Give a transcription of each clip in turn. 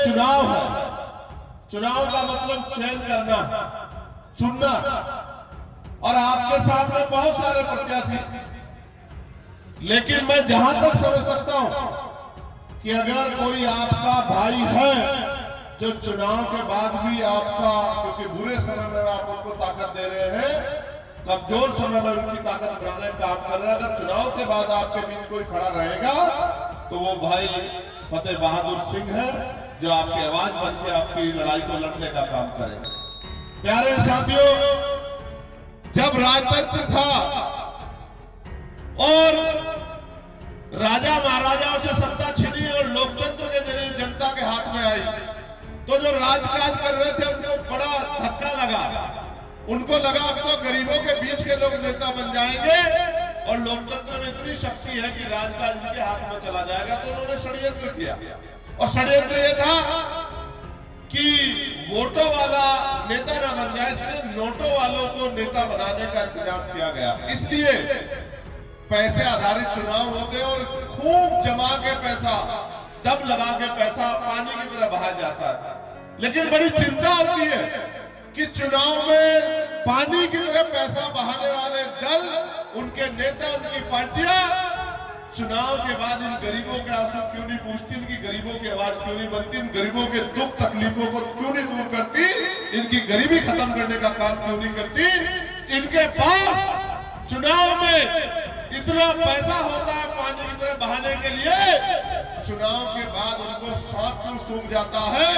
चुनाव है। चुनाव का मतलब चयन करना, चुनना, और आपके सामने बहुत सारे प्रत्याशी, लेकिन मैं जहां तक समझ सकता हूं कि अगर कोई आपका भाई है जो चुनाव के बाद भी आपका, क्योंकि बुरे समय में आप उनको ताकत दे रहे हैं, कमजोर समय में उनकी ताकत बढ़ाने का काम कर रहे हैं, अगर चुनाव के बाद आपके बीच कोई खड़ा रहेगा तो वो भाई फतेह बहादुर सिंह है, जो आपकी आवाज बन के आपकी लड़ाई को लड़ने का काम करेगा। प्यारे साथियों, जब राजतंत्र था और राजा महाराजाओं से सत्ता छिनी और लोकतंत्र के जरिए जनता के हाथ में आई, तो जो राजकाज कर रहे थे उनको बड़ा धक्का लगा। उनको लगा अब तो गरीबों के बीच के लोग नेता बन जाएंगे और लोकतंत्र में इतनी शक्ति है कि राजकाज उनके हाथ में चला जाएगा, तो उन्होंने षड्यंत्र किया। और षड्यंत्र ये था कि वोटों वाला नेता ना बन जाए, इसलिए नोटों वालों को नेता बनाने का इंतजाम किया गया। इसलिए पैसे आधारित चुनाव होते हैं और खूब जमा के पैसा, दम लगा के पैसा पानी की तरह बहा जाता है। लेकिन बड़ी चिंता होती है कि चुनाव में पानी की तरह पैसा बहाने वाले दल, उनके नेता, उनकी पार्टियां चुनाव के बाद इन गरीबों के आंसू क्यों नहीं पूछती, इनकी गरीबों की आवाज क्यों नहीं बनती, इन गरीबों के दुख तकलीफों को क्यों नहीं दूर करती, इनकी गरीबी खत्म करने का काम क्यों नहीं करती। इनके पास चुनाव में इतना पैसा होता है पानी की तरह बहाने के लिए, चुनाव के बाद उनको सांप क्यों सूख जाता है,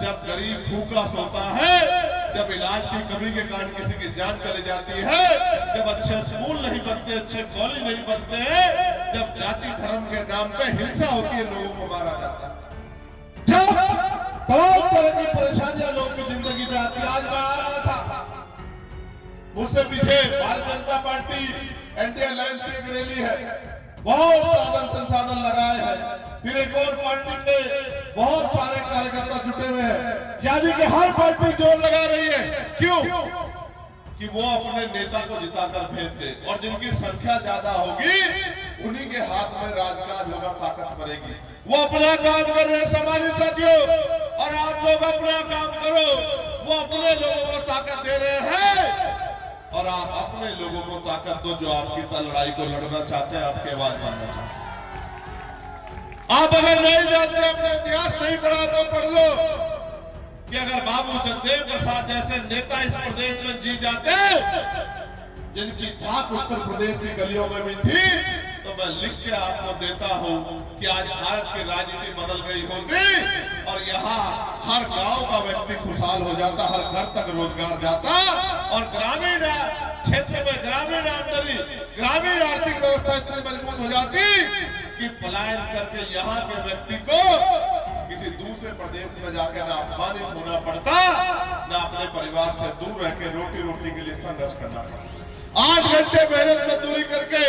जब गरीब भूखा सोता है, जब इलाज की कमी के कारण किसी की जान चली जाती है, जब अच्छे स्कूल नहीं बनते, अच्छे कॉलेज नहीं बनते हैं, जब जाति धर्म के नाम पे हिंसा होती है, लोगों को मारा जाता है, जब तमाम तरह की परेशानियां लोगों की जिंदगी में आती है। आज मैं आ रहा था, मुझसे पीछे Bharatiya Janata party NDA alliance की एक रैली है, बहुत साधन संसाधन लगाए हैं, फिर एक और पार्टी के बहुत सारे कार्यकर्ता जुटे हुए हैं, यानी कि हर पार्टी जोर लगा रही है। क्यों? कि वो अपने नेता को जिताकर भेज दे, और जिनकी संख्या ज्यादा होगी उन्हीं के हाथ में राजकाज होगा, ताकत पड़ेगी। वो अपना काम कर रहे हैं सामान्य साथियों, और आप लोग अपना काम करो। वो अपने लोगों को ताकत दे रहे हैं और आप अपने लोगों को ताकत दो जो आपकी लड़ाई को लड़ना चाहते हैं, आपके आवाज मानना चाहते हैं। आप अगर नहीं जानते, अपने इतिहास नहीं पढ़ा तो पढ़ लो कि अगर बाबू जगदेव प्रसाद जैसे नेता इस प्रदेश में जी जाते, जिनकी धाक उत्तर प्रदेश की गलियों में भी थी, तो मैं लिख के आपको देता हूं कि आज भारत की राजनीति बदल गई होती और यहाँ हर गांव का व्यक्ति खुशहाल हो जाता, हर घर तक रोजगार जाता, और ग्रामीण क्षेत्र में ग्रामीण आमदनी, ग्रामीण आर्थिक व्यवस्था इतनी मजबूत हो जाती कि पलायन करके यहाँ के व्यक्ति को किसी दूसरे प्रदेश में जाकर ना अपमानित होना पड़ता, ना अपने परिवार से दूर रह के रोटी के लिए संघर्ष करना पड़ता। 8 घंटे मेहनत मजदूरी करके,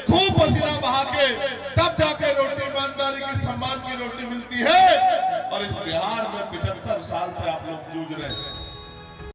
खूब पसीना बहा के, तब जाके रोटी ईमानदारी की, सम्मान की रोटी मिलती है। और इस बिहार में 75 साल से आप लोग जूझ रहे हैं।